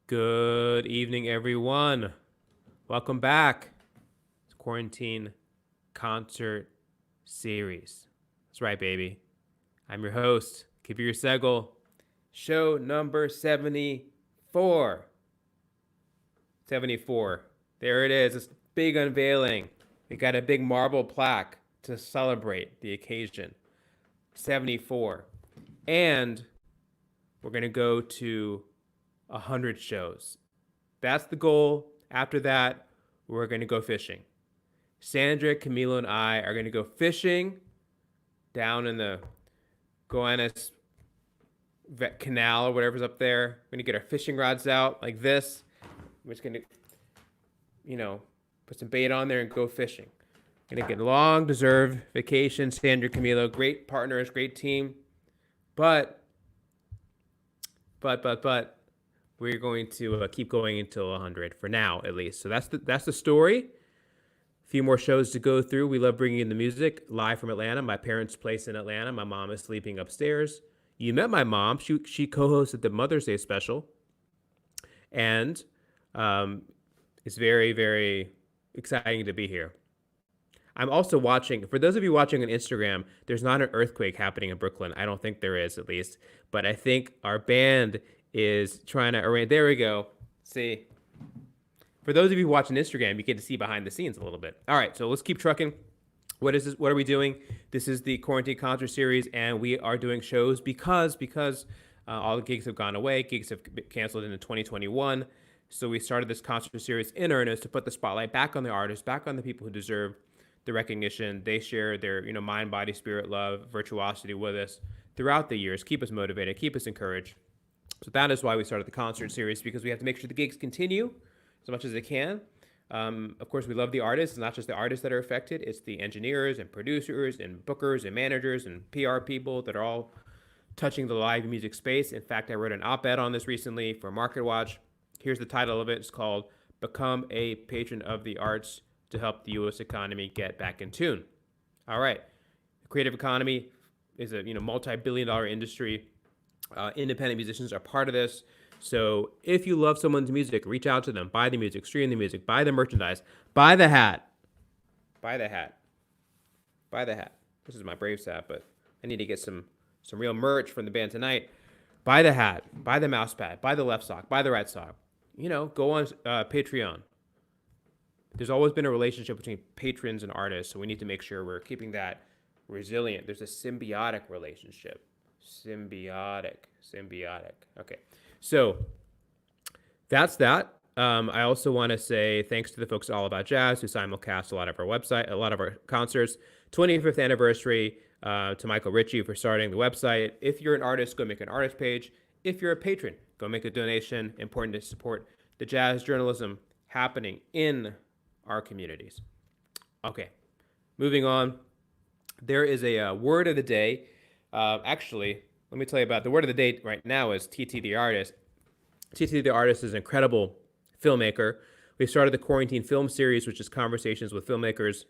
Good evening, everyone. Welcome back to Quarantine Concert Series. That's right, baby. I'm your host, Kabir Segal. Show number 74. 74. There it is. It's big unveiling. We got a big marble plaque to celebrate the occasion. 74. And we're going to go to 100 shows. That's the goal. After that, we're going to go fishing. Sandra, Camilo, and I are going to go fishing down in the Gowanus Canal or whatever's up there. We're going to get our fishing rods out like this. We're just going to, put some bait on there and go fishing. Going to get a long-deserved vacation. Sandra, Camilo, great partners, great team. But we're going to keep going until 100 for now, at least. So that's the story. A few more shows to go through. We love bringing in the music live from Atlanta, my parents' place in Atlanta. My mom is sleeping upstairs. You met my mom. She co-hosted the Mother's Day special. And it's very, very exciting to be here. I'm also watching, for those of you watching on Instagram, there's not an earthquake happening in Brooklyn. I don't think there is, at least. But I think our band is trying to arrange. There we go. See, for those of you watching Instagram, you get to see behind the scenes a little bit. All right, so let's keep trucking. What is this? What are we doing? This is the Quarantine Concert Series, and we are doing shows because all the gigs have gone away. Gigs have been canceled into 2021. So we started this concert series in earnest to put the spotlight back on the artists, back on the people who deserve the recognition. They share their, mind, body, spirit, love, virtuosity with us throughout the years. Keep us motivated, keep us encouraged. So that is why we started the concert series, because we have to make sure the gigs continue as much as they can. Of course, we love the artists, not just the artists that are affected. It's the engineers and producers and bookers and managers and PR people that are all touching the live music space. In fact, I wrote an op-ed on this recently for MarketWatch. Here's the title of it. It's called Become a Patron of the Arts to Help the U.S. Economy Get Back in Tune. All right. The creative economy is a multi-billion-dollar industry. Independent musicians are part of this. So if you love someone's music, reach out to them, buy the music, stream the music, buy the merchandise, buy the hat. Buy the hat. Buy the hat. This is my Braves hat, but I need to get some real merch from the band tonight. Buy the hat, buy the mouse pad, buy the left sock, buy the right sock. Go on Patreon. There's always been a relationship between patrons and artists, so we need to make sure we're keeping that resilient. There's a symbiotic relationship. Symbiotic. Okay, so that's that. I also want to say thanks to the folks at All About Jazz who simulcast a lot of our concerts. 25th anniversary to Michael Ritchie for starting the website. If you're an artist, go make an artist page. If you're a patron, go make a donation. Important to support the jazz journalism happening in our communities. Okay, moving on. There is a word of the day. Actually, let me tell you about the word of the day right now is TT the Artist. TT the Artist is an incredible filmmaker. We started the Quarantine Film Series, which is conversations with filmmakers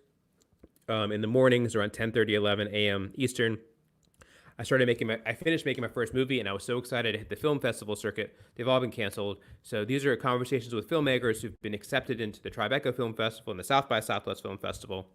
in the mornings around 10:30, 11 a.m. Eastern. I finished making my first movie, and I was so excited to hit the film festival circuit. They've all been canceled. So these are conversations with filmmakers who've been accepted into the Tribeca Film Festival and the South by Southwest Film Festival.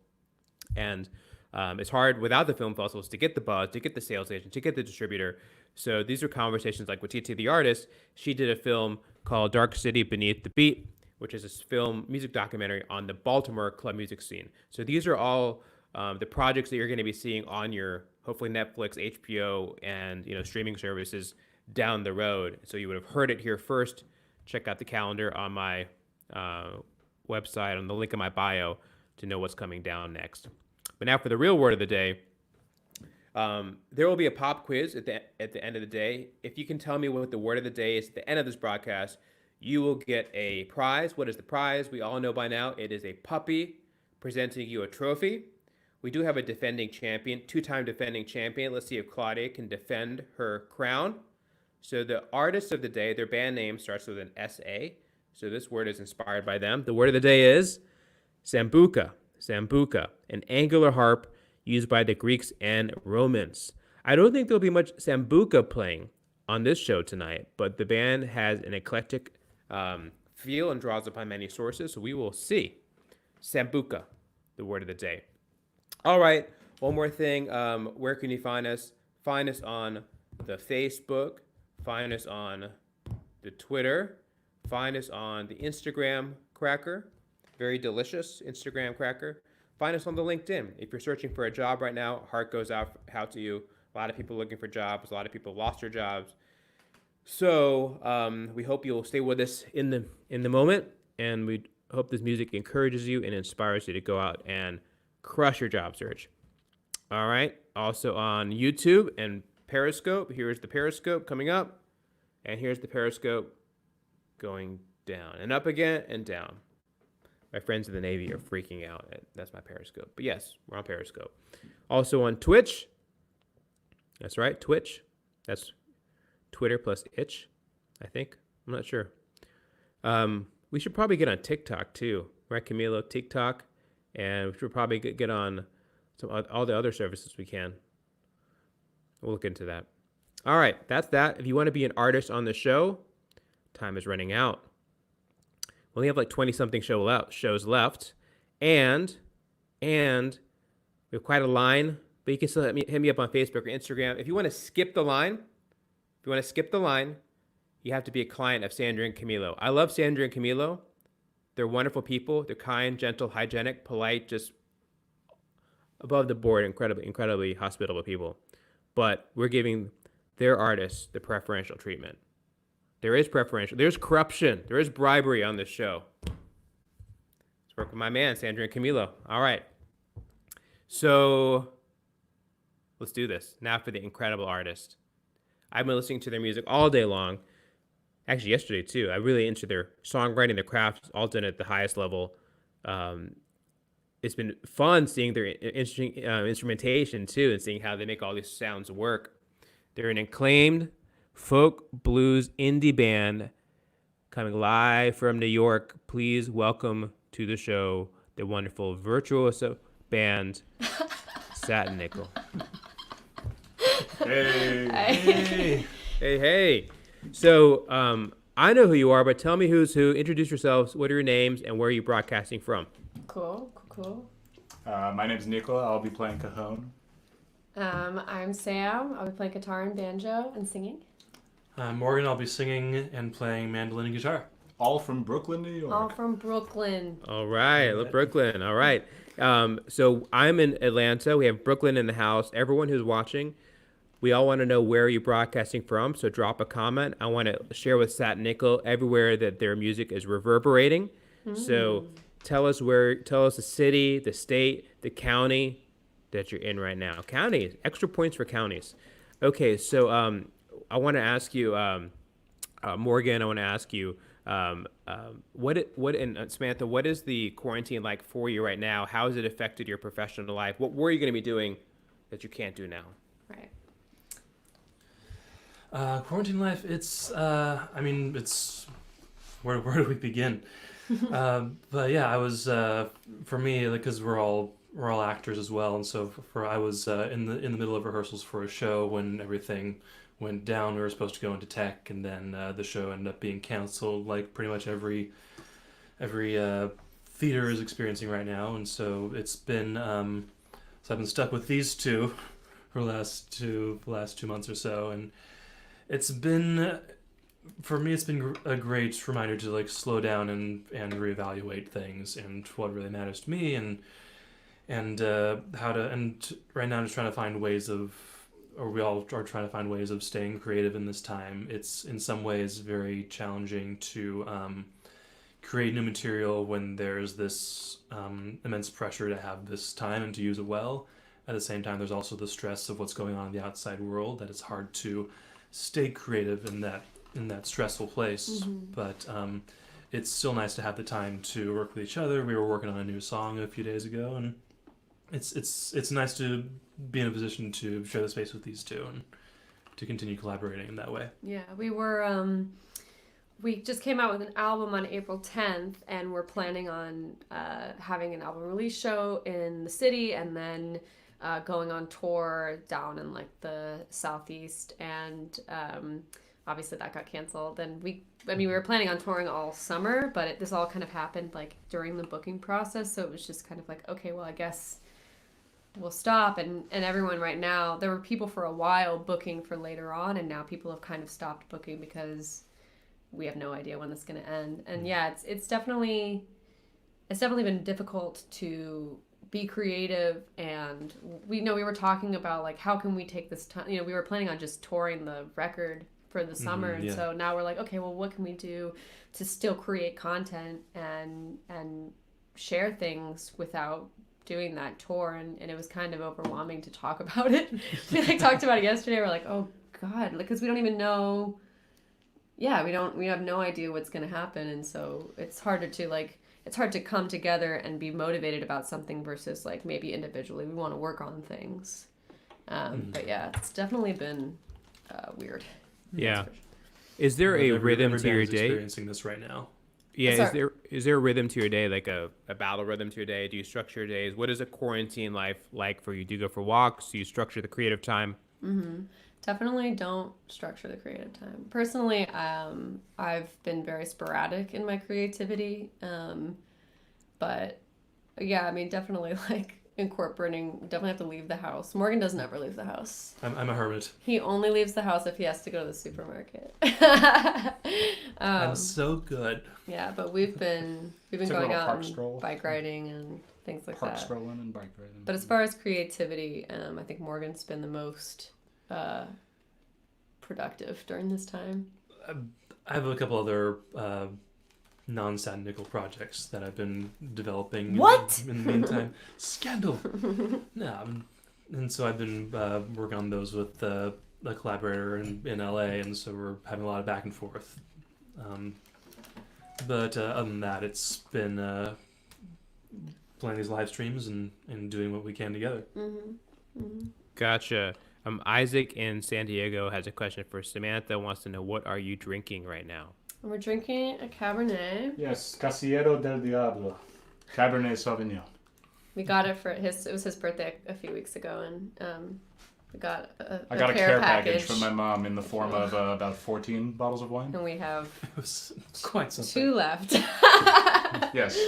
And it's hard without the film festivals to get the buzz, to get the sales agent, to get the distributor. So these are conversations like with TT the Artist. She did a film called Dark City Beneath the Beat, which is a music documentary on the Baltimore club music scene. So these are all the projects that you're going to be seeing on your hopefully Netflix, HBO, and streaming services down the road. So you would have heard it here first. Check out the calendar on my website, on the link in my bio, to know what's coming down next. But now for the real word of the day. There will be a pop quiz at the end of the day. If you can tell me what the word of the day is at the end of this broadcast, you will get a prize. What is the prize? We all know by now it is a puppy presenting you a trophy. We do have a defending champion, two-time defending champion. Let's see if Claudia can defend her crown. So the artist of the day, their band name starts with an S-A. So this word is inspired by them. The word of the day is sambuca. Sambuca, an angular harp used by the Greeks and Romans. I don't think there'll be much sambuca playing on this show tonight, but the band has an eclectic feel and draws upon many sources. So we will see. Sambuca, the word of the day. All right. One more thing. Where can you find us? Find us on the Facebook. Find us on the Twitter. Find us on the Instagram cracker. Very delicious Instagram cracker. Find us on the LinkedIn. If you're searching for a job right now, heart goes out to you. A lot of people looking for jobs. A lot of people lost their jobs. So we hope you'll stay with us in the moment, and we hope this music encourages you and inspires you to go out and crush your job search. All right. Also on YouTube and Periscope. Here's the Periscope coming up, and here's the Periscope going down and up again and down. My friends in the Navy are freaking out. That's my Periscope. But yes, we're on Periscope. Also on Twitch. That's right, Twitch. That's Twitter plus itch, I think. I'm not sure. We should probably get on TikTok too, right, Camilo? TikTok, and we should probably get on all the other services we can. We'll look into that. All right, that's that. If you want to be an artist on the show, time is running out. We only have like 20-something shows left, and we have quite a line. But you can still hit me up on Facebook or Instagram. If you want to skip the line, you have to be a client of Sandra and Camilo. I love Sandra and Camilo. They're wonderful people. They're kind, gentle, hygienic, polite, just above the board, incredibly hospitable people. But we're giving their artists the preferential treatment. There's corruption, there is bribery on this show. Let's work with my man, Sandra and Camilo. All right. So let's do this. Now for the incredible artist. I've been listening to their music all day long. Actually, yesterday, too. I really into their songwriting, their craft, all done at the highest level. It's been fun seeing their instrumentation, too, and seeing how they make all these sounds work. They're an acclaimed folk blues indie band coming live from New York. Please welcome to the show the wonderful virtuoso band, Satin Nickel. Hey. So I know who you are, but tell me who's who. Introduce yourselves. What are your names and where are you broadcasting from? Cool. My name's Nicola. I'll be playing cajon. I'm Sam. I'll be playing guitar and banjo and singing. I'm Morgan. I'll be singing and playing mandolin and guitar. All from Brooklyn, New York. All from Brooklyn. All right, Brooklyn. All right. So I'm in Atlanta. We have Brooklyn in the house. Everyone who's watching, we all want to know where you're broadcasting from. So drop a comment. I want to share with Satin Nickel everywhere that their music is reverberating. So tell us the city, the state, the county that you're in right now. Counties, extra points for counties. Okay, so I want to ask you, Morgan. I want to ask you, and Samantha, what is the quarantine like for you right now? How has it affected your professional life? What were you going to be doing that you can't do now? Right. Quarantine life. It's where do we begin? But yeah, I was for me, because we're all actors as well, and so I was in the middle of rehearsals for a show when everything went down. We were supposed to go into tech, and then the show ended up being canceled, like pretty much every theater is experiencing right now. And so it's been so I've been stuck with these two for the last 2 months or so, and it's been, for me, it's been a great reminder to like slow down and reevaluate things and what really matters to me, and right now I'm just trying to find ways of, or we all are trying to find ways of staying creative in this time. It's in some ways very challenging to create new material when there's this immense pressure to have this time and to use it well. At the same time, there's also the stress of what's going on in the outside world, that it's hard to stay creative in that stressful place. But it's still nice to have the time to work with each other. We were working on a new song a few days ago, and it's nice to be in a position to share the space with these two and to continue collaborating in that way. Yeah, we just came out with an album on April 10th, and we're planning on having an album release show in the city, and then going on tour down in like the southeast, and obviously that got canceled. And we were planning on touring all summer, but this all kind of happened like during the booking process. So it was just kind of like, okay, well, I guess we'll stop. And everyone right now, there were people for a while booking for later on, and now people have kind of stopped booking because we have no idea when this is going to end. And yeah, it's definitely been difficult to be creative. And we were talking about like, how can we take this time? You know, we were planning on just touring the record for the summer. And so now we're like, okay, well, what can we do to still create content and share things without doing that tour? And it was kind of overwhelming to talk about it. We like talked about it yesterday. We're like, oh God, because we don't even know. Yeah, we have no idea what's going to happen. And so it's hard to come together and be motivated about something versus like maybe individually we want to work on things. But yeah, it's definitely been weird. Yeah. Is there a rhythm to your day? Experiencing this right now. Yeah, is there a rhythm to your day, like a battle rhythm to your day? Do you structure your days? What is a quarantine life like for you? Do you go for walks? Do you structure the creative time? Mm-hmm. Definitely don't structure the creative time. Personally, I've been very sporadic in my creativity. But yeah, I mean, definitely like definitely have to leave the house. Morgan does never leave the house. I'm a hermit. He only leaves the house if he has to go to the supermarket. I'm so good. Yeah, but we've been going out and bike riding and things like Park that. strolling and bike riding. But as far as creativity, I think Morgan's been the most productive during this time. I have a couple other non-Satin Nickel projects that I've been developing. What? In the meantime, scandal. No, and so I've been working on those with a collaborator in LA, and so we're having a lot of back and forth. But other than that, it's been playing these live streams and doing what we can together. Mm-hmm. Mm-hmm. Gotcha. Isaac in San Diego has a question for Samantha. Wants to know, what are you drinking right now? We're drinking a Cabernet. Yes, Casillero del Diablo, Cabernet Sauvignon. We got it for it was his birthday a few weeks ago, and we got I got a care package from my mom in the form of about 14 bottles of wine. And we have It was quite something. 2 left. Yes.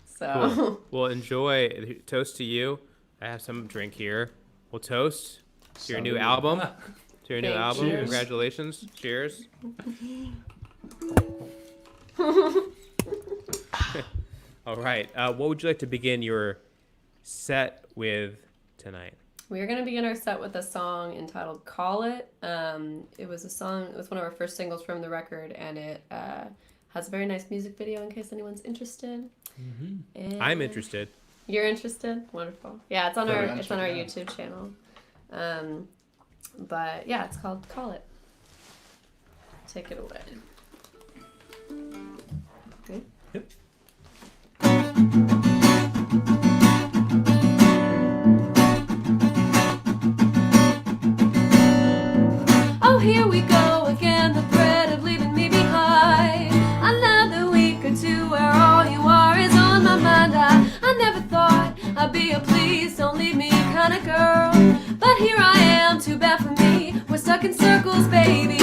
So. Cool. Well, enjoy. Toast to you. I have some drink here. We'll toast to your new album. To your new album. Cheers. Congratulations. Cheers. All right. What would you like to begin your set with tonight? We're going to begin our set with a song entitled Call It. It was one of our first singles from the record, and it has a very nice music video in case anyone's interested. Mm-hmm. I'm interested. You're interested? Wonderful. Yeah, it's on Very our interested, YouTube channel. But yeah, it's called Call It. Take it away. Okay. Yep. Oh, here we go again, the threat of leaving me behind. Another week or two where all you are is on my mind. I never thought I'd be a please don't leave me kind of girl, but here I am, too bad for me. We're stuck in circles, baby.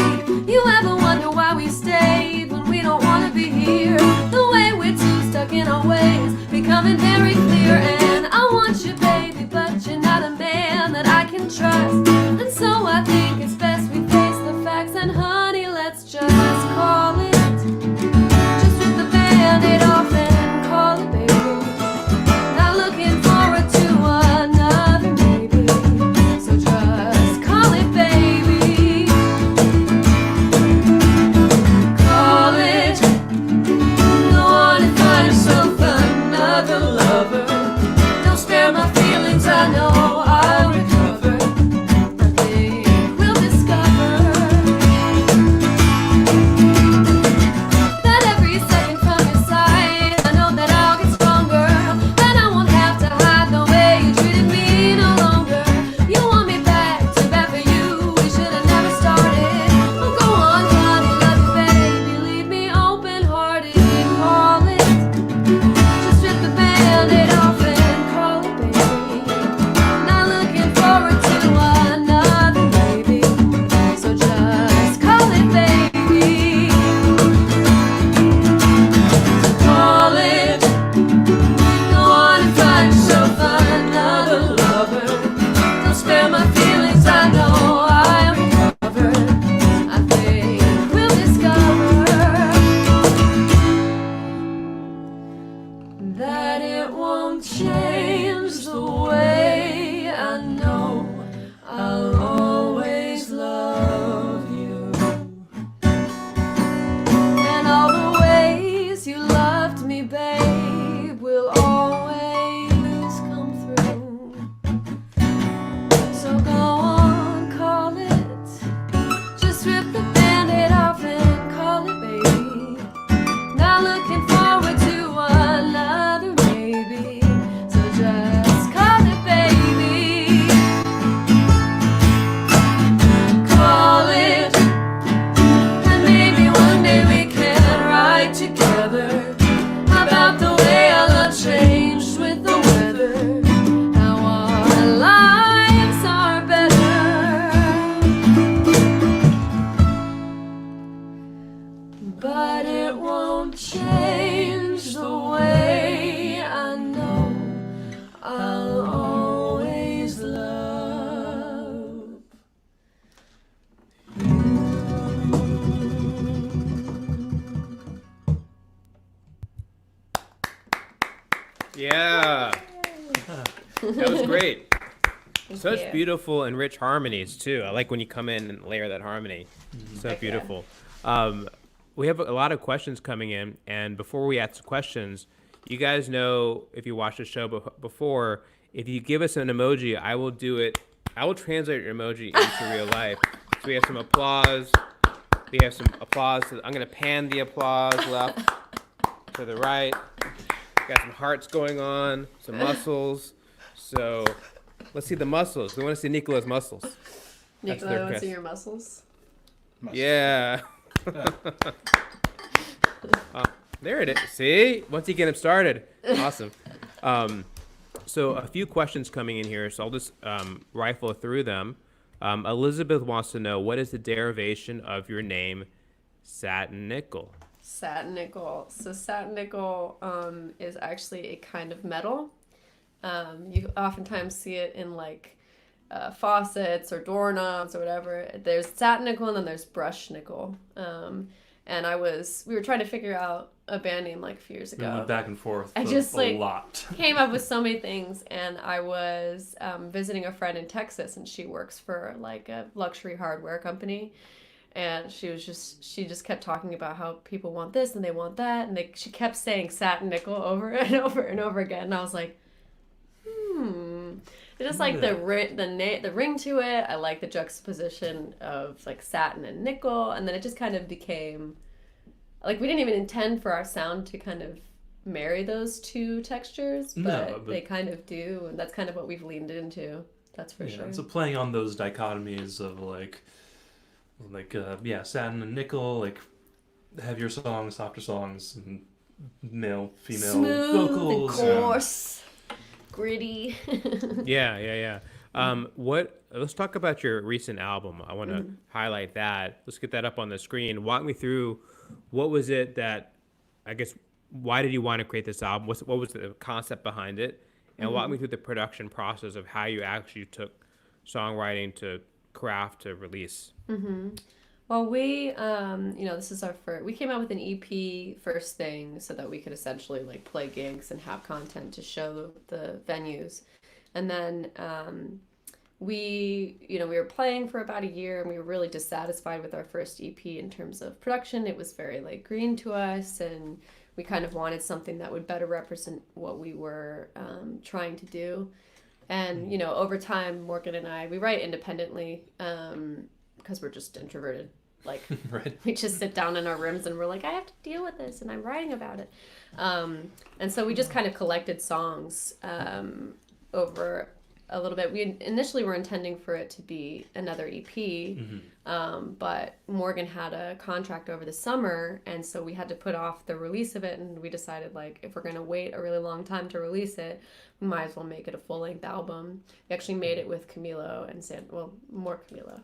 You ever wonder why we stayed when we don't want to be here? The way we're too stuck in our ways, becoming very clear. And I want you, baby, but you're not a man that I can trust. And so I think it's best we face the facts. And honey, let's just call it. Just rip the Band-Aid off and call it, baby. Not looking forward to another maybe. So just call it, baby. Call it. Go on and find yourself another lover. Don't spare my feelings, I know I'll recover. I think we'll discover Yeah. That was great. Such you. beautiful and rich harmonies too. I like when you come in and layer that harmony. So Heck yeah. beautiful. We have a lot of questions coming in, and before we ask questions, you guys know if you watched the show before, if you give us an emoji, I will do it. I will translate your emoji into real life. So we have some applause. We have some applause. I'm gonna pan the applause left to the right. Got some hearts going on, some muscles. So let's see the muscles. We want to see Nicola's muscles. That's Nicola, their want to see kiss. your muscles? Yeah. There it is. See? Once you get him started. Awesome. So a few questions coming in here, so I'll just rifle through them. Elizabeth wants to know, what is the derivation of your name, Satin Nickel? Satin nickel. So satin nickel is actually a kind of metal. You oftentimes see it in like faucets or doorknobs or whatever. There's satin nickel and then there's brush nickel. And we were trying to figure out a band name like a few years ago. We went back and forth I just a lot. came up with so many things, and I was visiting a friend in Texas, and she works for like a luxury hardware company. And she just kept talking about how people want this and they want that, and she kept saying satin nickel over and over and over again. And I was like, I just like the ring to it. I like the juxtaposition of like satin and nickel, and then it just kind of became like we didn't even intend for our sound to kind of marry those two textures, but they kind of do, and that's kind of what we've leaned into. That's for sure. So playing on those dichotomies of satin and nickel, like heavier songs, softer songs, and male, female Smooth vocals, and coarse, gritty. Yeah. Let's talk about your recent album. I want to highlight that. Let's get that up on the screen. Walk me through, what was it that, I guess, why did you want to create this album? What was the concept behind it? And walk me through the production process of how you actually took songwriting to craft to release. Well, we, this is our first. We came out with an EP first thing so that we could essentially like play gigs and have content to show the venues, and then we were playing for about a year, and we were really dissatisfied with our first EP in terms of production. It was very like green to us, and we kind of wanted something that would better represent what we were trying to do. And over time, Morgan and I, we write independently because we're just introverted. Like, right. We just sit down in our rooms and we're like, I have to deal with this, and I'm writing about it. And so we just kind of collected songs over a little bit. We initially were intending for it to be another EP, but Morgan had a contract over the summer, and so we had to put off the release of it, and we decided, like, if we're going to wait a really long time to release it, we might as well make it a full-length album. We actually made it with Camilo and more Camilo.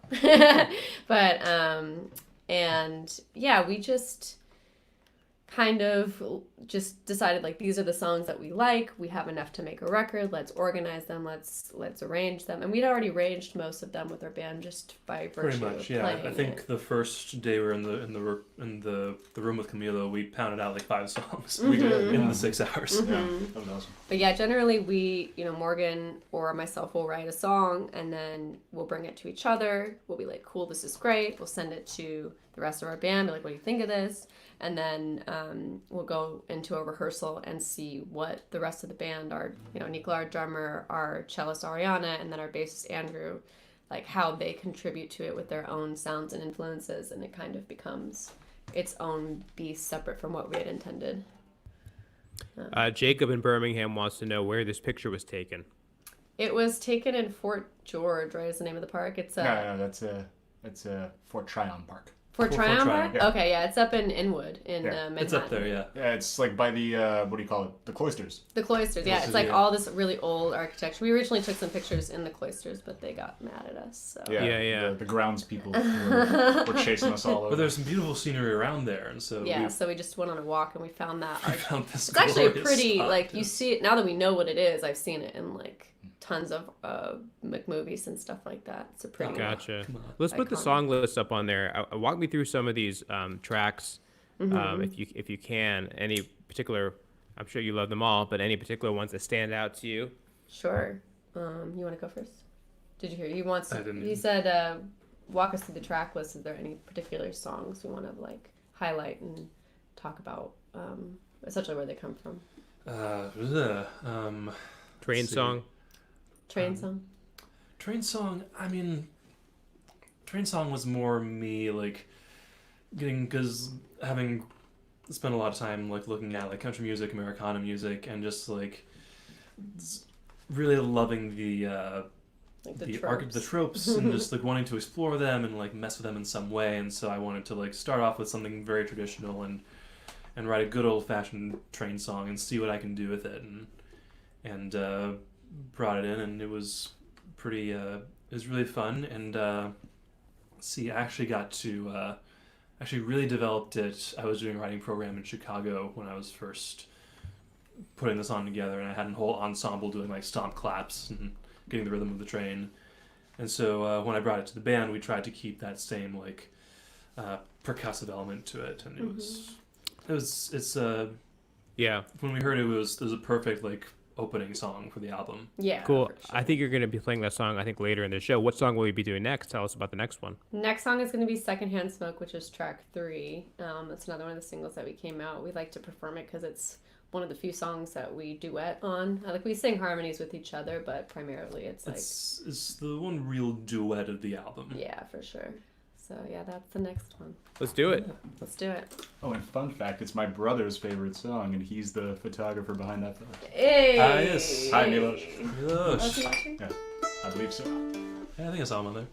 But, and yeah, we just kind of just decided, like, these are the songs that we like. We have enough to make a record. Let's organize them. Let's arrange them. And we'd already arranged most of them with our band just by virtue Pretty much, of yeah. playing I think it. the first day we were in the room with Camilo, we pounded out like 5 songs. We did in the 6 hours. Yeah, that was awesome. But yeah, generally we, Morgan or myself will write a song, and then we'll bring it to each other. We'll be like, cool, this is great. We'll send it to the rest of our band. Be like, what do you think of this? And then we'll go into a rehearsal and see what the rest of the band, Nicola, our drummer, our cellist Ariana, and then our bassist Andrew, like how they contribute to it with their own sounds and influences, and it kind of becomes its own beast separate from what we had intended. Jacob in Birmingham wants to know where this picture was taken. It was taken in Fort George, right? Is the name of the park? It's that's Fort Tryon Park. Fort Fort Tryon Tryon, Park? yeah. Okay, yeah, it's up in Inwood in Manhattan. It's up there, yeah. Yeah, it's like by the what do you call it? The cloisters. The cloisters, yeah. It's like all this really old architecture. We originally took some pictures in the cloisters, but they got mad at us. So. Yeah. The grounds people were chasing us all over. But there's some beautiful scenery around there, and so so we just went on a walk and we found that. we found this. It's actually a glorious pretty, spot. like, you see it, now that we know what it is, I've seen it in, like, tons of movies and stuff like that. It's a pretty... Gotcha. Let's put the Iconic. song list up on there. Walk me through some of these tracks, if you can. Any particular I'm sure you love them all, but any particular ones that stand out to you? Sure. You want to go first? Did you hear? He wants. I didn't. He said, "Walk us through the track list. Is there any particular songs we want to like highlight and talk about? Essentially, where they come from." Train song. Train song. Train song. I mean, Train song was more me like because having spent a lot of time like looking at like country music, Americana music, and just like really loving the tropes and just like wanting to explore them and like mess with them in some way. And so I wanted to like start off with something very traditional and write a good old fashioned train song and see what I can do with it, and brought it in, and it was pretty it was really fun. And I actually got to actually really developed it. I was doing a writing program in Chicago when I was first putting this on together, and I had a whole ensemble doing like stomp claps and getting the rhythm of the train. And so when I brought it to the band, we tried to keep that same like percussive element to it, and it's Yeah. when we heard it, it was a perfect like opening song for the album. Yeah. Cool. for sure. I think you're going to be playing that song, I think, later in the show. What song will we be doing next? Tell us about the next one. Next song is going to be Secondhand Smoke, which is track 3. It's another one of the singles that we came out. We like to perform it because it's one of the few songs that we duet on. Like we sing harmonies with each other, but primarily it's the one real duet of the album. Yeah, for sure. So yeah, that's the next one. Let's do it. Let's do it. Oh, and fun fact, it's my brother's favorite song, and he's the photographer behind that film. Hey! Yes. Hi, Milos. Oh, is he watching? Yeah, I believe so. Yeah, I think I saw him on there.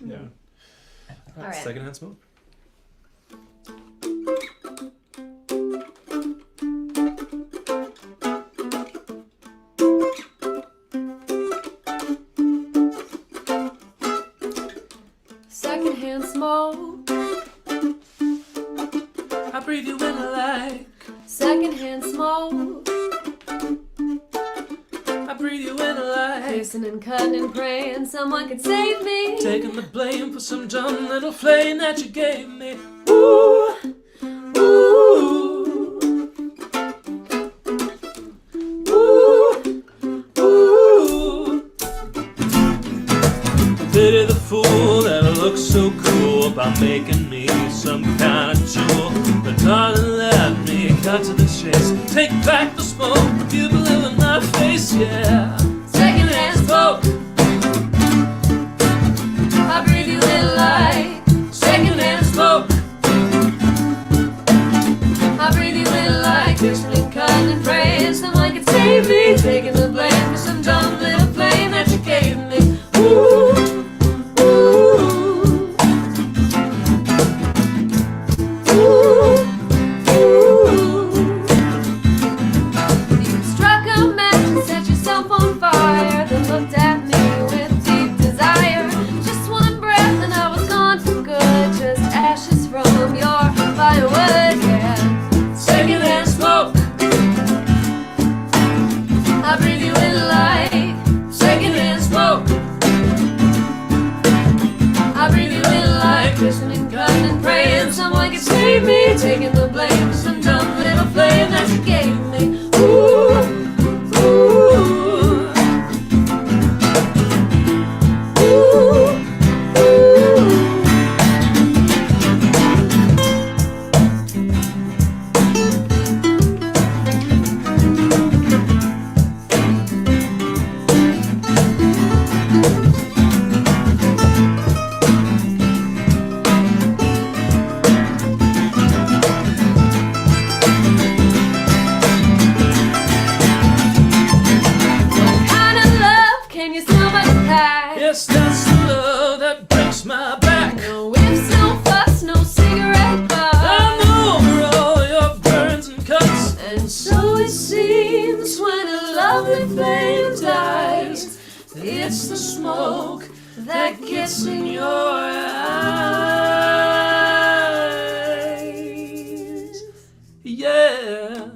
Yeah. All right. Secondhand Smoke. Secondhand smoke. I breathe you in like. Secondhand smoke. I breathe you in like. Pacing and cutting and praying someone could save me. Taking the blame for some dumb little flame that you gave me. Ooh, ooh, ooh, ooh. Pity the fool that looks so cruel about making me some kind of jewel. But darling, let me cut to the chase. Take back the smoke. You believe in my face, yeah. Secondhand smoke. I breathe you in like secondhand smoke. I breathe you in like fixing and cutting and praying someone could save me. Taking the blame for some dumb little flame that you gave me. Ooh, ooh, ooh, ooh. You struck a match and set yourself on fire, then looked at me with deep desire. Just one breath and I was gone for good, just ashes from your firewood, yeah. Secondhand smoke. I breathe you in like secondhand smoke. I breathe you in like kissing and cutting and praying someone could save me. Taking the blame for some dumb little flame that you gave me. Ooh, ooh, ooh, ooh. What kind of love can you smell by the pack? Yes, that's the love that breaks my back. No whips, no fuss, no cigarette butt. I'm over all your burns and cuts. And so it seems when a lovely flame dies, it's the smoke that gets in your eyes. Yeah.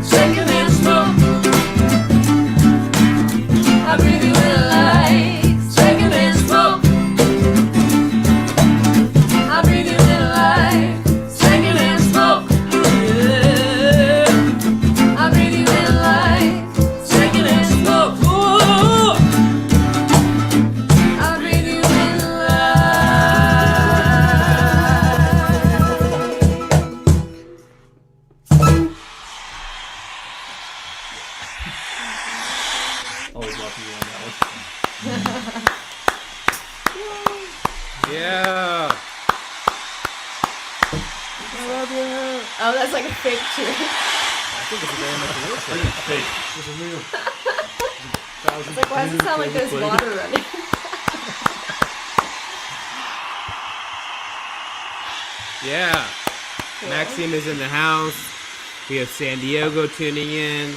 Secondhand smoke. I breathe you like a fake tree. I think it's very much a real tree. It's fake. It's a real. It's like, why does it sound like there's water running? Yeah. Cool. Maxime is in the house. We have San Diego tuning in,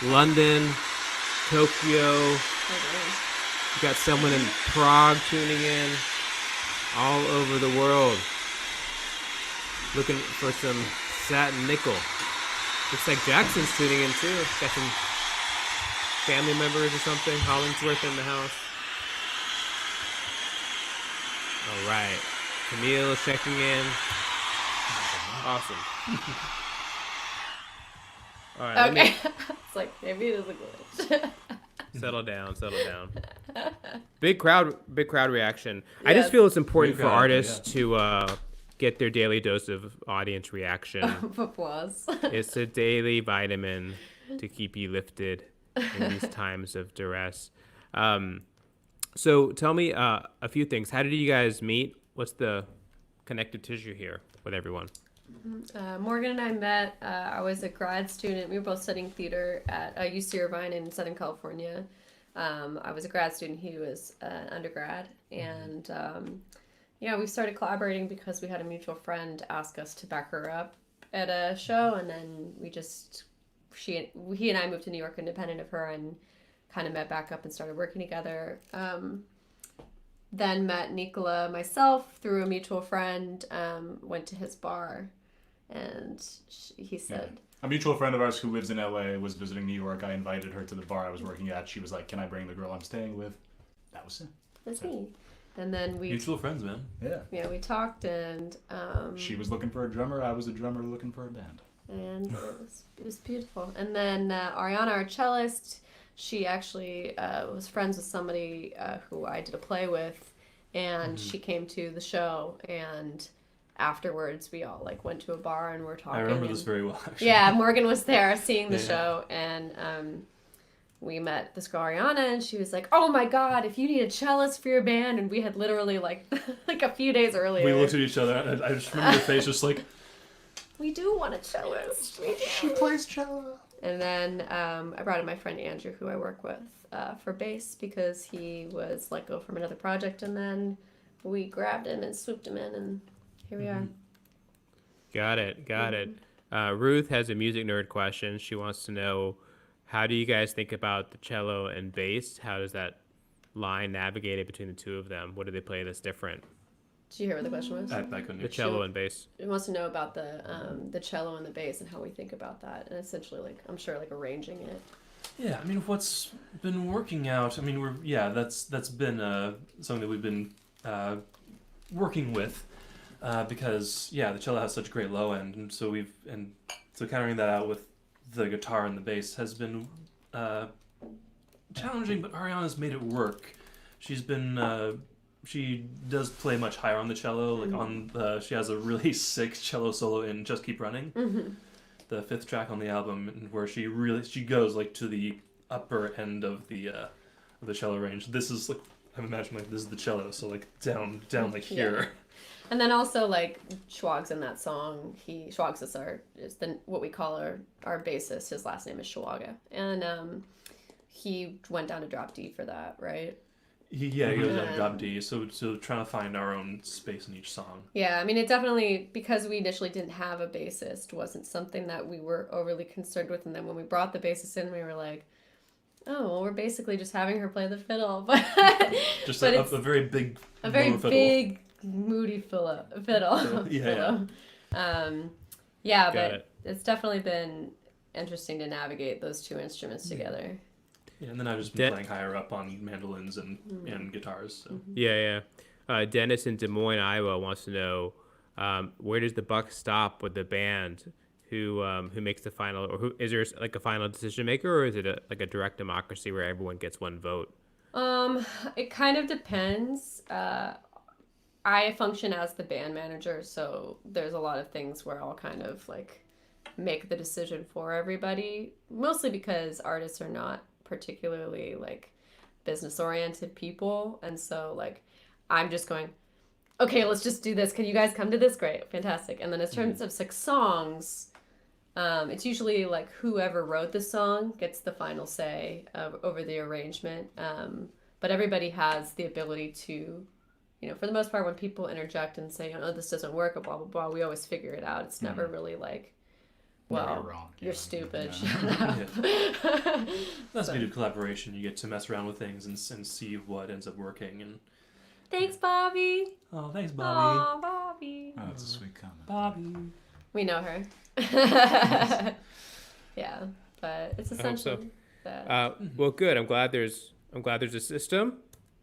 London, Tokyo. We got someone in Prague tuning in, all over the world. Looking for some satin nickel. Looks like Jackson's tuning in too. Got some family members or something. Hollingsworth in the house. All right. Camille checking in. Awesome. All right. Okay. It's like, maybe it is a glitch. Settle down. Big crowd reaction. I Yes. just feel it's important Big for crowd, artists to get their daily dose of audience reaction. Applause. It's a daily vitamin to keep you lifted in these times of duress. So tell me a few things. How did you guys meet? What's the connective tissue here with everyone? Morgan and I met. I was a grad student. We were both studying theater at UC Irvine in Southern California. I was a grad student. He was an undergrad. And we started collaborating because we had a mutual friend ask us to back her up at a show. And then he and I moved to New York independent of her and kind of met back up and started working together. Then met Nicola myself through a mutual friend, went to his bar, and he said... A mutual friend of ours who lives in LA was visiting New York. I invited her to the bar I was working at. She was like, can I bring the girl I'm staying with? That was it. That's me. And then we... Mutual friends, man. Yeah. Yeah, we talked, and... she was looking for a drummer. I was a drummer looking for a band. And it was beautiful. And then Ariana, our cellist, she actually was friends with somebody who I did a play with, and she came to the show, and afterwards we all went to a bar and were talking. I remember this very well, actually. Yeah, Morgan was there seeing the show, and we met this girl Ariana, and she was like, "Oh my God, if you need a cellist for your band," and we had literally like a few days earlier. We looked at each other, and I just remember your face, just like, we do want a cellist. We do. She plays cello. And then I brought in my friend Andrew, who I work with, for bass because he was let go from another project, and then we grabbed him and swooped him in, and here we are. Got it. Ruth has a music nerd question. She wants to know, how do you guys think about the cello and bass? How does that line navigate it between the two of them? What do they play that's different? Did you hear what the question was? I couldn't The cello and bass. It wants to know about the cello and the bass and how we think about that, and essentially, I'm sure, arranging it. Yeah, I mean, what's been working out? I mean, that's been something that we've been working with because the cello has such a great low end, and so countering that out with the guitar and the bass has been challenging. But Ariana's made it work. She's been she does play much higher on the cello. She has a really sick cello solo in "Just Keep Running." The 5th track on the album, where she goes to the upper end of the cello range. This is I'm imagining this is the cello, so down here. And then also Schwag's in that song. Schwag's is what we call our bassist. His last name is Schwaga, and he went down to drop D for that, right? He goes down to drop D, so trying to find our own space in each song. Yeah, I mean, it definitely, because we initially didn't have a bassist, wasn't something that we were overly concerned with. And then when we brought the bassist in, we were like, oh, well, we're basically just having her play the fiddle. But a very big, big, moody fiddle. But it's definitely been interesting to navigate those two instruments together. Yeah, and then I've just been playing higher up on mandolins and guitars. So. Yeah. Dennis in Des Moines, Iowa wants to know, where does the buck stop with the band? Who makes the final, or who is there a final decision maker, or is it a direct democracy where everyone gets one vote? It kind of depends. I function as the band manager, so there's a lot of things where I'll kind of make the decision for everybody, mostly because artists are not particularly business oriented people, and so I'm just going, okay, let's just do this. Can you guys come to this? Great, fantastic. And then in terms of songs, It's usually like whoever wrote the song gets the final say over the arrangement. But everybody has the ability to, for the most part, when people interject and say, oh, this doesn't work, or blah, blah, blah, we always figure it out. It's never really like, well, you're wrong. you're stupid. Yeah. Shut up. That's the beauty of collaboration. You get to mess around with things and see what ends up working. And Thanks, Bobby. oh, thanks, Bobby. Aw, Bobby. Oh, that's a sweet comment. Bobby. We know her. Yeah, but it's I hope so. essentially that. Well, good. I'm glad there's a system.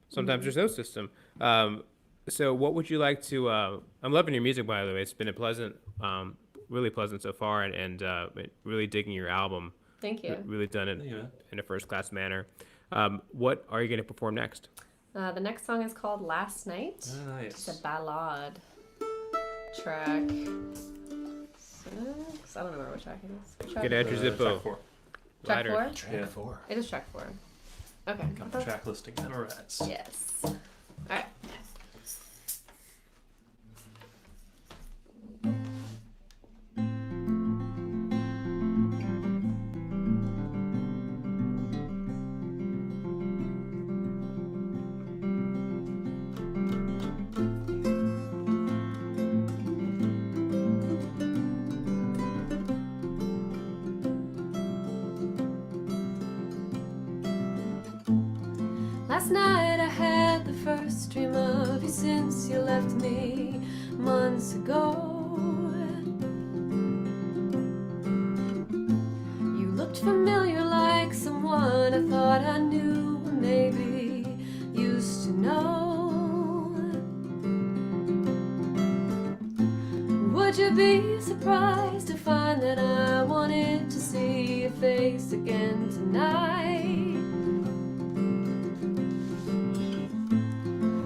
Sometimes there's no system. So what would you like to? I'm loving your music, by the way. It's been a pleasant, really pleasant so far, and really digging your album. Thank you. Really done it Thank you. in a first class manner. What are you going to perform next? The next song is called Last Night. It's Nice. a ballad track. 6. I don't remember what track it is. What track Get is Andrew it? Zippo. Track 4. Track Ladder. 4? Track Yeah. 4. It is track 4. Okay. Got the track listing memorized. Yes. Alright. Last night I had the first dream of you since you left me months ago. You looked familiar, like someone I thought I knew, or maybe used to know. Would you be surprised to find that I wanted to see your face again tonight?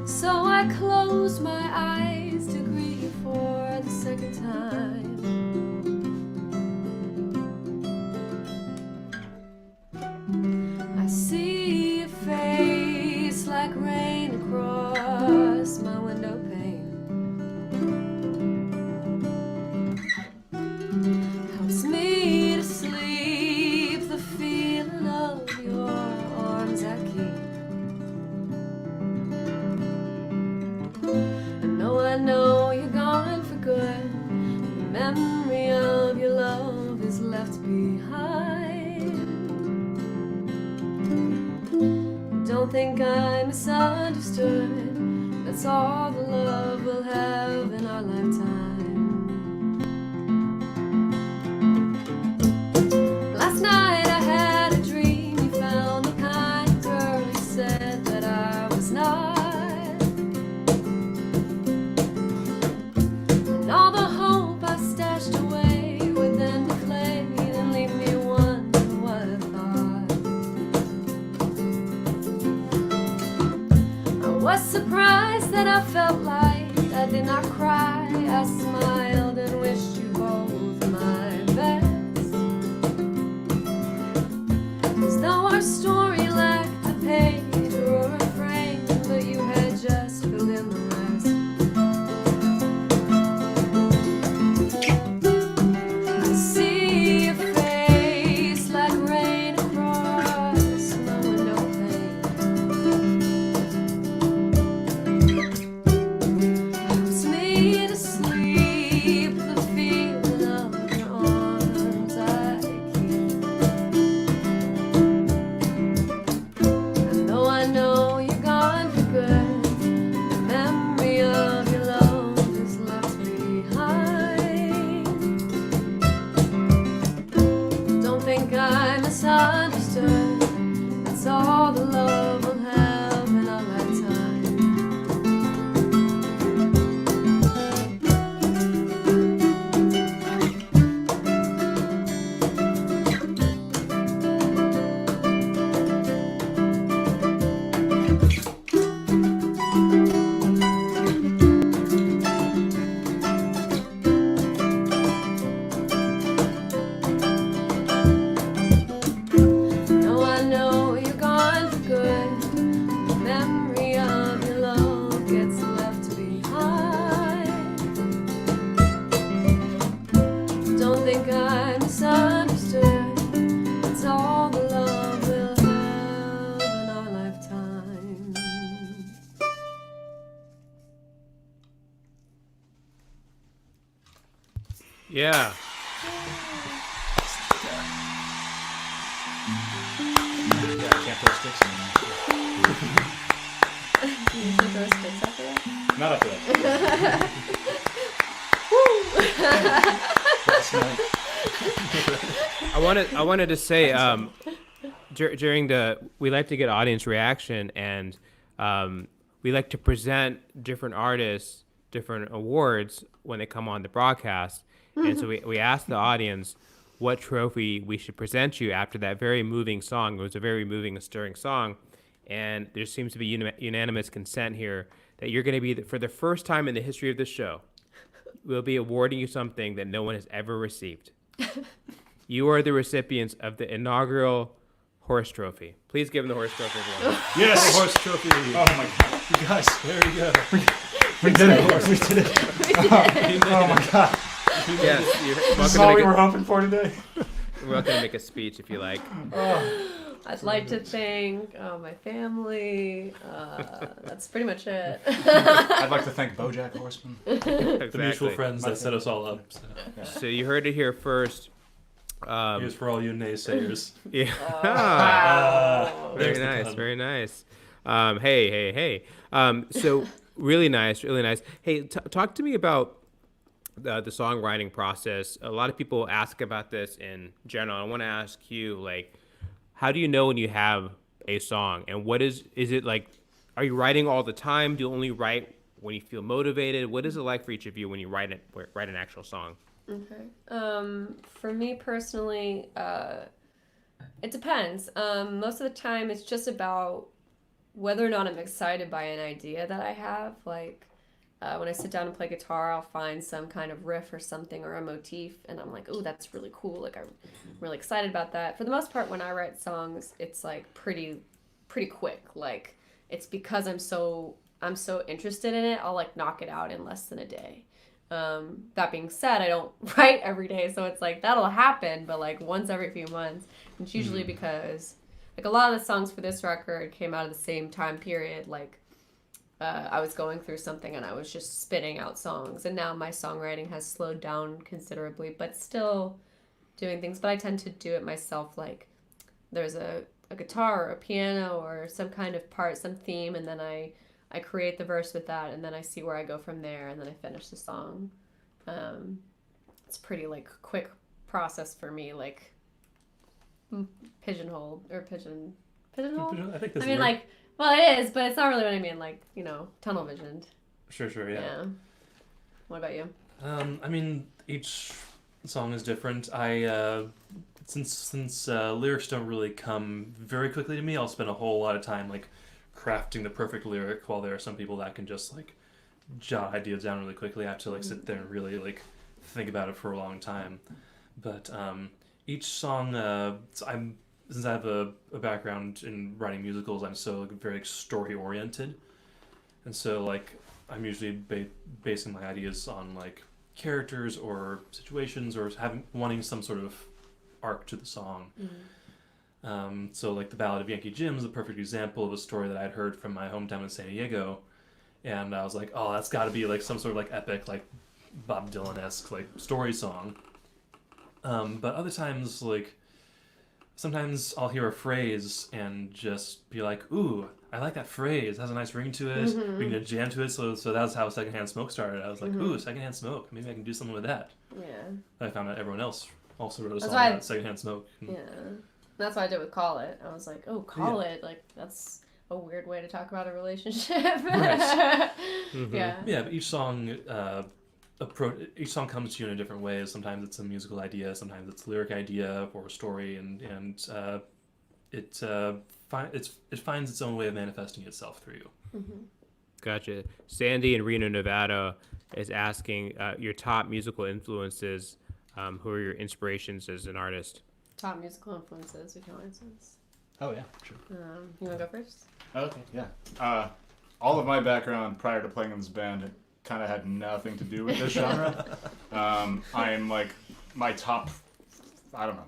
So I closed my eyes to greet you for the second time. I see your face like rain across my window pane. Helps me to sleep, the feeling of your arms I keep. I know you're gone for good. The memory of your love is left behind. Don't think I misunderstood. That's all the love we'll have in our lifetime. Last night I had a dream. You found the kind of girl you said that I was not. All the hope I stashed away would then deflate and leave me wondering what I thought. I was surprised that I felt light. I did not cry. I smiled and wished you both my best. As though our story lacked a page or a frame, but you had just filled in the rest. Misunderstood. That's all the love we'll have in our lifetime. No, I know you're gone Yeah. Yeah, I can't throw sticks anymore. Do you usually throw sticks after that? Not after that. Last night. I wanted to say during we like to get audience reaction, and we like to present different artists different awards when they come on the broadcast. And so we asked the audience what trophy we should present you after that very moving song. It was a very moving and stirring song, and there seems to be unanimous consent here that you're going to be, for the first time in the history of this show, we'll be awarding you something that no one has ever received. You are the recipients of the inaugural horse trophy. Please give them the horse trophy, everyone. Yes! Horse trophy. Oh my god. You guys, There you go. we did it. We did it. Oh my god. Yes, you're This is welcome, all to we make were hoping for today. you're welcome to make a speech if you like. I'd like to thank my family. That's pretty much it. I'd like to thank BoJack Horseman. The mutual Exactly. friends that set us all up. So. So you heard it here first. Here's for all you naysayers. Yeah. Wow. Very There's the nice, pun. very nice. Hey. So really nice, really nice. Hey, talk to me about the songwriting process. A lot of people ask about this in general. I want to ask you, like, how do you know when you have a song, and what is it like? Are you writing all the time? Do you only write when you feel motivated? What is it like for each of you when you write an actual song? Okay. For me personally, it depends. Most of the time, it's just about whether or not I'm excited by an idea that I have. Like, when I sit down and play guitar, I'll find some kind of riff or something or a motif, and I'm like, "Ooh, that's really cool!" Like, I'm really excited about that. For the most part, when I write songs, it's like pretty quick. Like, it's because I'm so interested in it, I'll like knock it out in less than a day. That being said, I don't write every day, so it's like that'll happen, but like once every few months. And it's usually because like a lot of the songs for this record came out of the same time period. Like I was going through something and I was just spitting out songs, and now my songwriting has slowed down considerably, but still doing things. But I tend to do it myself. Like there's a guitar or a piano or some kind of part, some theme, and then I create the verse with that, and then I see where I go from there, and then I finish the song. It's pretty like quick process for me, like pigeonhole. I think this I mean, is like, well, it is, but it's not really what I mean. Like, tunnel visioned. Sure, yeah. What about you? I mean, each song is different. I since lyrics don't really come very quickly to me, I'll spend a whole lot of time like crafting the perfect lyric, while there are some people that can just like jot ideas down really quickly. I have to like sit there and really like think about it for a long time. But each song, since I have a background in writing musicals, I'm so like, very like, story oriented, and so like I'm usually basing my ideas on like characters or situations, or wanting some sort of arc to the song. So like the Ballad of Yankee Jim is a perfect example of a story that I'd heard from my hometown in San Diego, and I was like, oh, that's got to be like some sort of like epic, like Bob Dylan-esque like story song. But other times, like sometimes I'll hear a phrase and just be like, ooh, I like that phrase. It has a nice ring to it. We can jam to it. So that's how Secondhand Smoke started. I was like, ooh, Secondhand Smoke. Maybe I can do something with that. Yeah. I found out everyone else also wrote a That's song why about Secondhand Smoke. Yeah. That's what I did with Call It. I was like, oh, Call It. Like, that's a weird way to talk about a relationship. Right. Yeah. Yeah, but each song comes to you in a different way. Sometimes it's a musical idea, sometimes it's a lyric idea or a story, and it finds its own way of manifesting itself through you. Gotcha. Sandy in Reno, Nevada is asking your top musical influences. Who are your inspirations as an artist? Top musical influences, we can answer this. Oh yeah, sure. You want to go first? Okay, yeah. All of my background prior to playing in this band kind of had nothing to do with this genre. I'm like, my top, I don't know.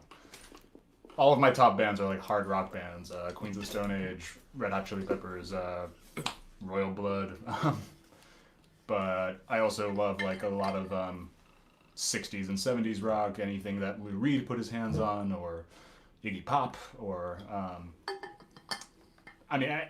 All of my top bands are like hard rock bands. Queens of the Stone Age, Red Hot Chili Peppers, Royal Blood. But I also love like a lot of 60s and 70s rock, anything that Lou Reed put his hands on, or Iggy Pop, or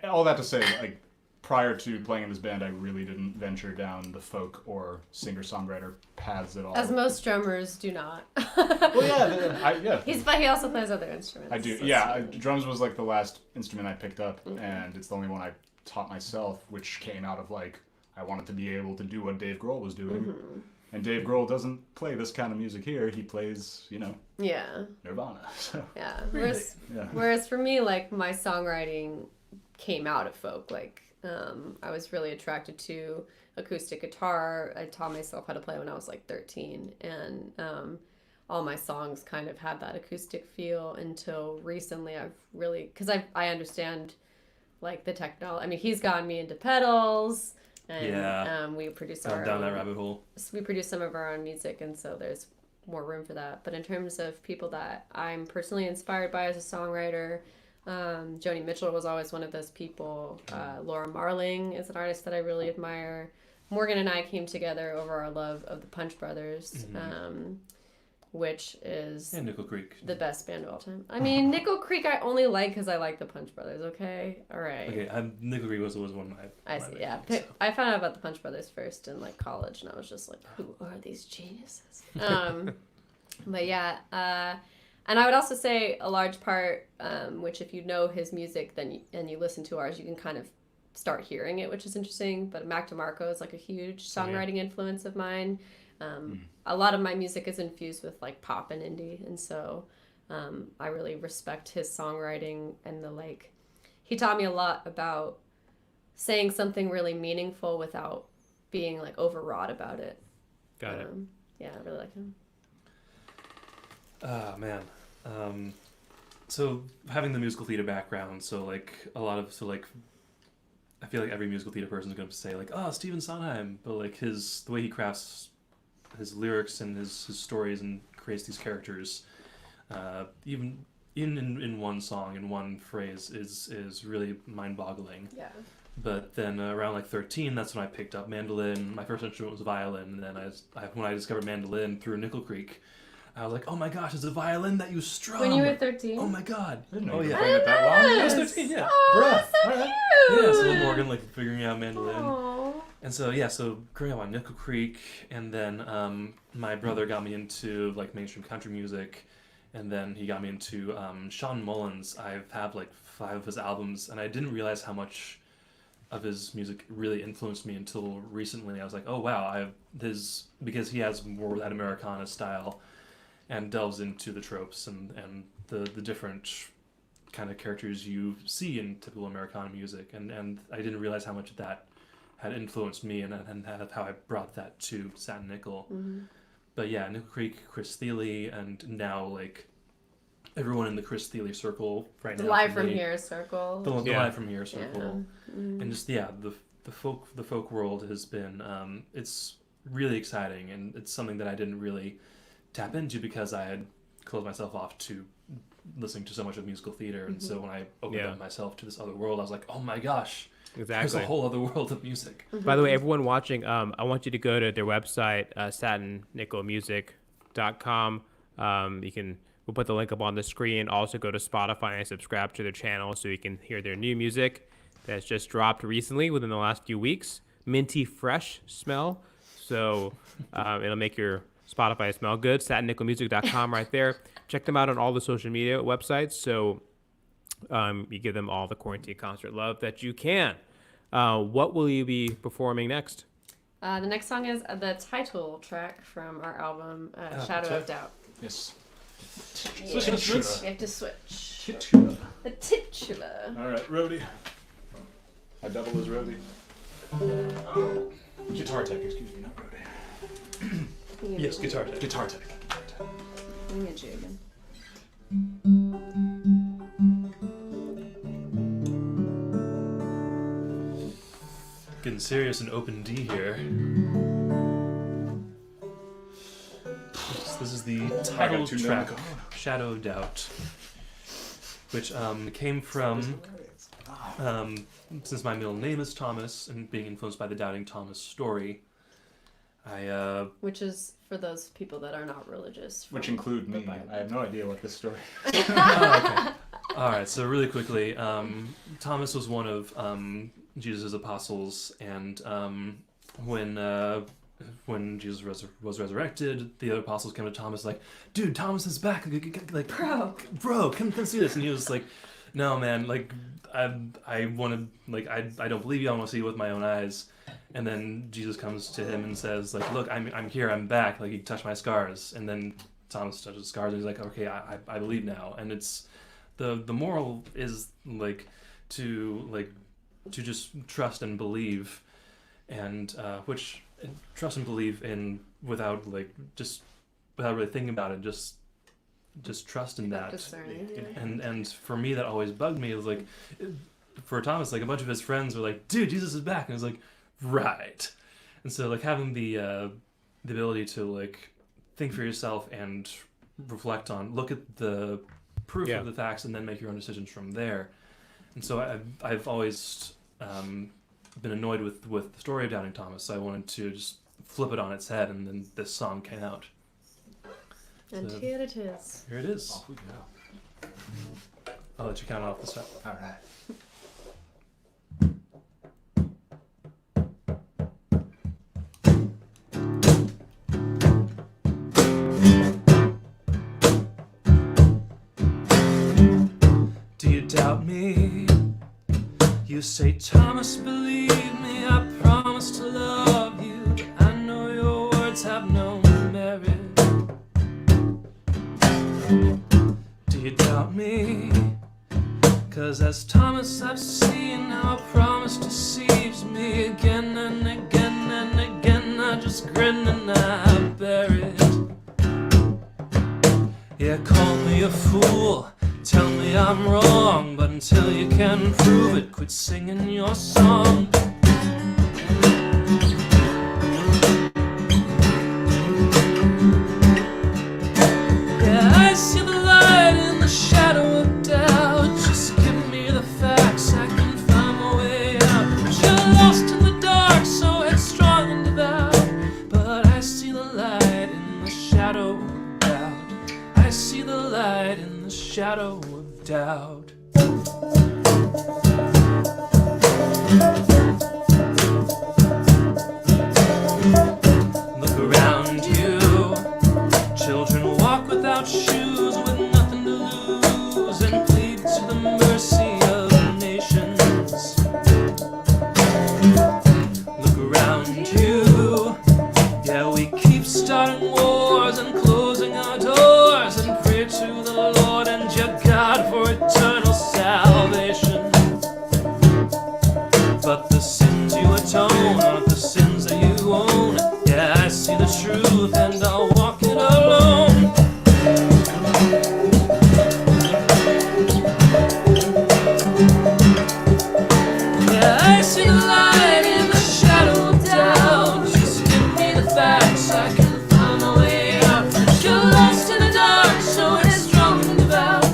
all that to say, like, prior to playing in this band, I really didn't venture down the folk or singer-songwriter paths at all. As most drummers do not. Well, yeah, But he also plays other instruments. I do. so Yeah, drums was like the last instrument I picked up, and it's the only one I taught myself, which came out of like I wanted to be able to do what Dave Grohl was doing. And Dave Grohl doesn't play this kind of music here. He plays, Yeah. Nirvana. So. Yeah. Really? Whereas for me, like, my songwriting came out of folk. Like, I was really attracted to acoustic guitar. I taught myself how to play when I was like 13, and all my songs kind of had that acoustic feel until recently. I've really, because I understand like the technology. I mean, he's gotten me into pedals, and we produce down own, that rabbit hole. We produce some of our own music, and so there's more room for that. But in terms of people that I'm personally inspired by as a songwriter, Joni Mitchell was always one of those people. Laura Marling is an artist that I really admire. Morgan and I came together over our love of the Punch Brothers, which is Nickel Creek, the best band of all time. I mean, Nickel Creek I only like because I like the Punch Brothers. Okay, all right. Okay, Nickel Creek was one of my. I see. Yeah, I found out about the Punch Brothers first in like college, and I was just like, who are these geniuses? But yeah. And I would also say a large part, which if you know his music and you listen to ours, you can kind of start hearing it, which is interesting. But Mac DeMarco is like a huge songwriting influence of mine. A lot of my music is infused with like pop and indie, and so I really respect his songwriting and he taught me a lot about saying something really meaningful without being like overwrought about it. Got it. Yeah, I really like him. Man. So having the musical theater background, I feel like every musical theater person is going to say like, oh, Stephen Sondheim, but like the way he crafts his lyrics and his stories and creates these characters, even in one song, in one phrase, is really mind-boggling. Yeah. But then around like 13, that's when I picked up mandolin. My first instrument was violin, and then when I discovered mandolin through Nickel Creek, I was like, oh my gosh, it's a violin that you strum. When you were 13? Oh my god. I didn't know you you were were playing it that long. I was 13, yeah. Oh, that's so Bruh. cute. Yeah, so little Morgan like figuring out mandolin. Aww. And so growing up on Nickel Creek, and then my brother got me into like mainstream country music, and then he got me into Sean Mullins. I have like 5 of his albums, and I didn't realize how much of his music really influenced me until recently. I was like, oh wow, because he has more of that Americana style and delves into the tropes and the different kind of characters you see in typical Americana music, and I didn't realize how much that had influenced me and how I brought that to Satin Nickel. Mm-hmm. But yeah, Nickel Creek, Chris Thiele, and now like everyone in the Chris Thiele circle right now. The Live From Here circle. The Live From Here circle. Yeah. Mm-hmm. And just the folk world has been it's really exciting, and it's something that I didn't really tap into because I had closed myself off to listening to so much of musical theater, and so when I opened up myself to this other world, I was like, oh my gosh, there's a whole other world of music. By the way, everyone watching, I want you to go to their website, satinnickelmusic.com. We'll put the link up on the screen. Also go to Spotify and subscribe to their channel so you can hear their new music that's just dropped recently within the last few weeks. Minty fresh smell. So it'll make your Spotify smell good. Satinnickelmusic.com right there. Check them out on all the social media websites. So you give them all the quarantine concert love that you can. What will you be performing next? The next song is the title track from our album, Shadow of Doubt. Yes. Yeah. We have to switch. Titular. The titular. All right, roadie. I double as roadie. Guitar tech, excuse me, not roadie. Yes, guitar tech. Guitar tech. Let me get you again. Getting serious and open D here. This is the title track, Shadow of Doubt, which came from, since my middle name is Thomas and being influenced by the Doubting Thomas story, which is for those people that are not religious. Which from include the me. Bible. I have no idea what this story. Oh, okay. All right. So really quickly, Thomas was one of Jesus' apostles, and when Jesus was resurrected, the other apostles came to Thomas like, "Dude, Thomas is back! Like, bro, come see this!" And he was like, "No, man. Like, I want to. Like, I don't believe you. I want to see it with my own eyes." And then Jesus comes to him and says, like, "Look, I'm here. I'm back. Like, you touch my scars." And then Thomas touches the scars, and he's like, "Okay, I believe now." And it's the moral is like to just trust and believe, and which trust and believe in without really thinking about it. Just trust in that. Discerning, yeah. And for me, that always bugged me. It was like, for Thomas, like a bunch of his friends were like, "Dude, Jesus is back," and I was like, right. And so like having the ability to like think for yourself and reflect on, look at the proof of the facts, and then make your own decisions from there. And so I've always been annoyed with the story of Doubting Thomas. So I wanted to just flip it on its head, and then this song came out. And So, here it is. here it is. Off we go. I'll let you count off the step. All right. Do you doubt me? You say, "Thomas, believe me, I promise to love you, but I know your words have no merit." Do you doubt me? 'Cause as Thomas I've seen how a promise deceives me again and again and again. I just grin and I bear it. Yeah, call me a fool, tell me I'm wrong, but until you can prove it, quit singing your song. Yeah, I see the light in the shadow of doubt. Just give me the facts, I can find my way out. You're lost in the dark, so headstrong and devout, but I see the light in the shadow of doubt. I see the light in the shadow of doubt. Look around you. Children walk without shoes, with nothing to lose, and plead to the mercy of the nations. Look around you. Yeah, we keep starting wars and closing our doors, and pray to the Lord and your God for eternal salvation. But the sins you atone aren't the sins that you own. Yeah, I see the truth and I'll walk it alone. Yeah, I see the light in the shadow of doubt. Just give me the facts, I can find my way out. You're lost in the dark, so it's strong and devout,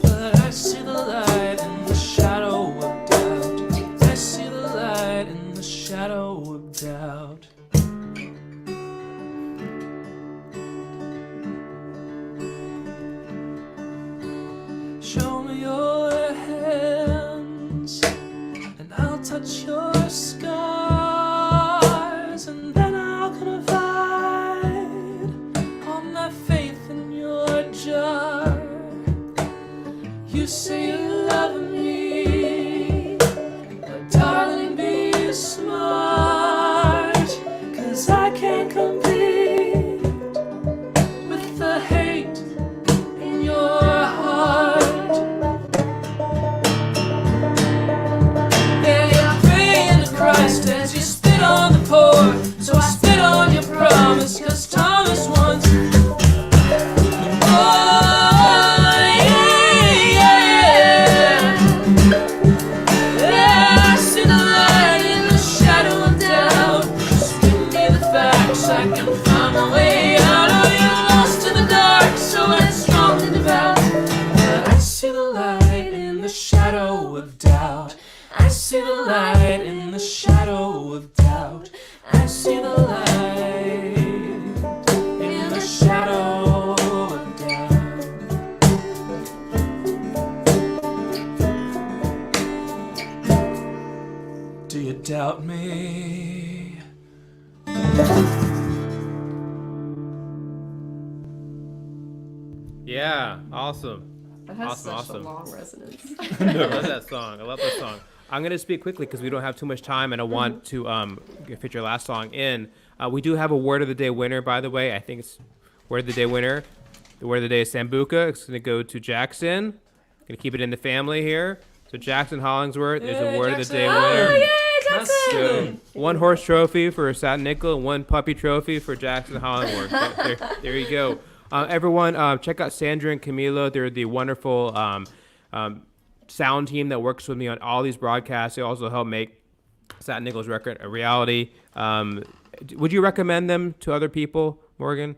but I see the light in the shadow of doubt. I see the light in the shadow of doubt. Show me your hands, and I'll touch your scars, and then I'll confide all my faith in your jar. You say you love me, but darling, be smart, 'cause I can't compete with the hate in your heart. Yeah, praying to Christ as you spit on the poor, so I spit on your promise, 'cause Thomas once. Oh, yeah. Yeah, I see the light in the shadow of doubt. Just give me the facts, I can find my way out. Oh, you're lost in the dark, so it's strong and devout, but I see the light in the shadow of doubt. I see the light in the shadow of doubt. I see the light shadow of doubt. Do you doubt me? Yeah, awesome. That has Awesome, such awesome. a long resonance. I love that song. I love that song. I'm going to speak quickly because we don't have too much time, and I want to fit your last song in. We do have a Word of the Day winner, by the way. I think it's Word of the Day winner. The Word of the Day is Sambuca. It's going to go to Jackson. Going to keep it in the family here. So Jackson Hollingsworth is a Yay, Word of the Day Jackson! winner. Oh, yay, Jackson! One horse trophy for Satin Nickel, and one puppy trophy for Jackson Hollingsworth. There you go. Everyone, check out Sandra and Camilo. They're the wonderful sound team that works with me on all these broadcasts. They also help make Satin Nickel's record a reality. Would you recommend them to other people, Morgan?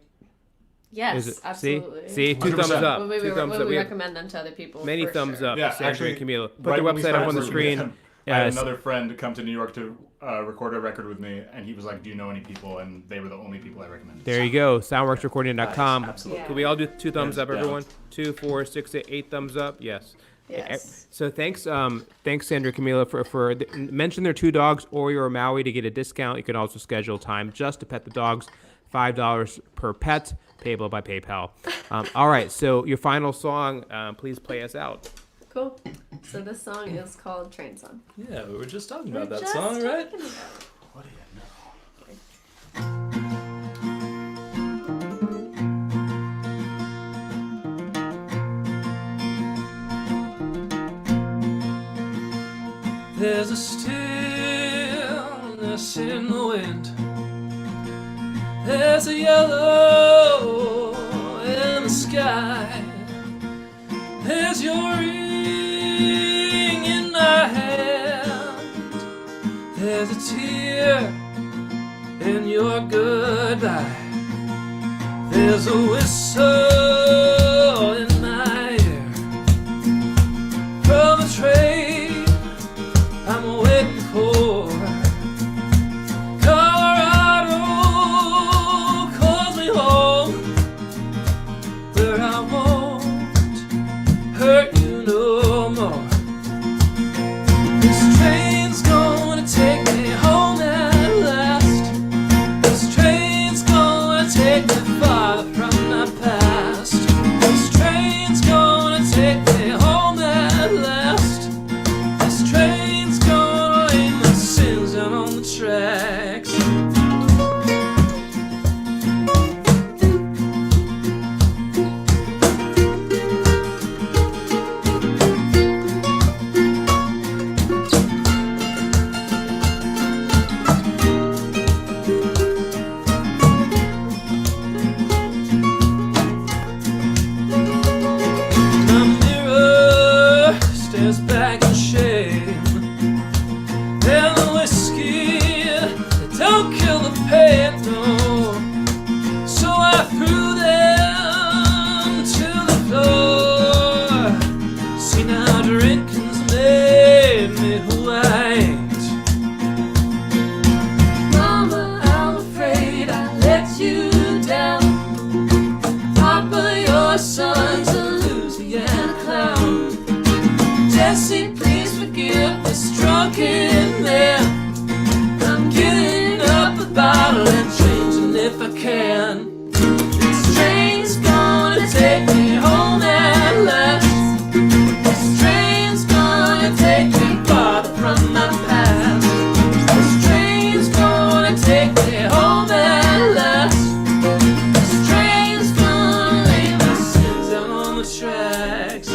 Yes, absolutely. See, 2 thumbs 100%. up. We 2 thumbs up. we We have recommend them to other people. many for thumbs sure. up. Yeah, to Sandra actually, and Camilo. Put right their when we website up started on the working with screen. them, I had Yes. another friend come to New York to record a record with me, and he was like, "Do you know any people?" And they were the only people I recommended. There you go. Soundworksrecording.com. Absolutely. Can we all do 2 thumbs up, Yeah. everyone? 2, 4, 6, 8 thumbs up. Yes. Yes. So thanks Sandra and Camila for mention their 2 dogs, Oreo or Maui, to get a discount. You can also schedule time just to pet the dogs, $5 per pet, payable by PayPal. All right, so your final song, please play us out. Cool. So this song is called Train Song. Yeah, we were just talking We're about that just song, right? talking about it. What do you know? There's a stillness in the wind. There's a yellow in the sky. There's your ring in my hand. There's a tear in your goodbye. There's a whistle in my ear from a train I'm waiting for. Colorado calls me home, where I won't hurt you no more. This train's gonna take me home at last. This train's gonna take me far from my past. This train's gonna take me home at last. This train's gonna lay my sins out on the tracks. My mirror stares back in shame, and the whiskey that don't kill the pain, no. So I threw them to the floor. See, now drinking's made me who I ain't. Mama, I'm afraid I let you down. Papa, your son's a Louisiana clown. Jesse, please forgive this drunken man. I'm getting up the bottle and changing if I can. This train's gonna take me home at last. This train's gonna take me far from my past. This train's gonna take me home at last. This train's gonna lay my sins out on the tracks.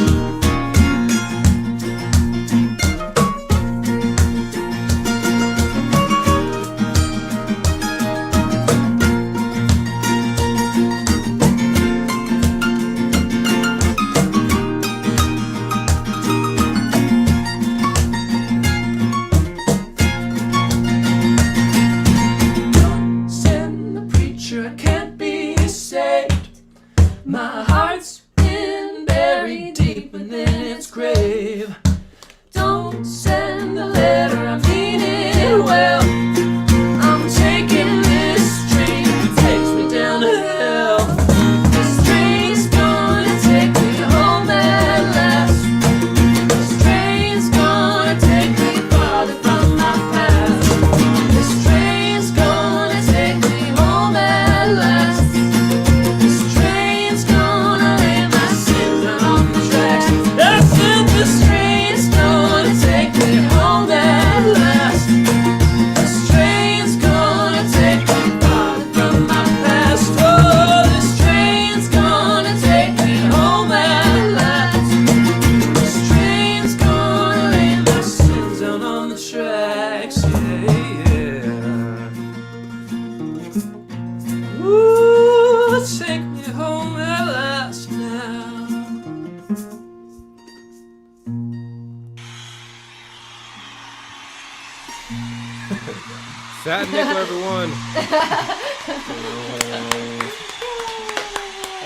Satin Nickel, everyone.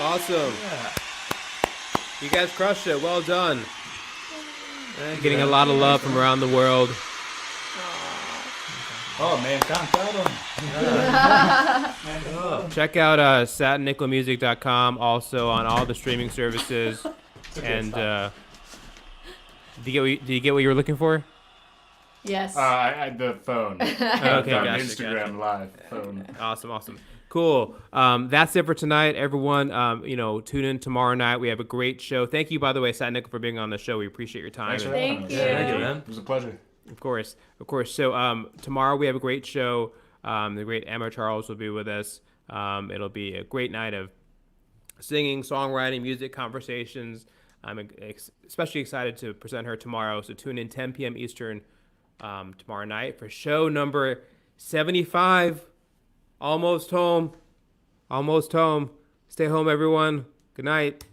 Awesome. You guys crushed it. Well done. Getting a lot of love from around the world. Oh man, cantaron. Check out satinnickelmusic.com, also on all the streaming services. And did you get what you were looking for? Yes. The phone. Okay, gotcha, Instagram live phone. Awesome. Cool. That's it for tonight, everyone. Tune in tomorrow night. We have a great show. Thank you, by the way, Satin Nickel, for being on the show. We appreciate your time. Thanks for having Thank us. you. Thank you, man. It was a pleasure. Of course. So tomorrow we have a great show. The great Emma Charles will be with us. It'll be a great night of singing, songwriting, music, conversations. I'm especially excited to present her tomorrow. So tune in 10 p.m. Eastern tomorrow night for show number 75. Almost home. Stay home, everyone. Good night.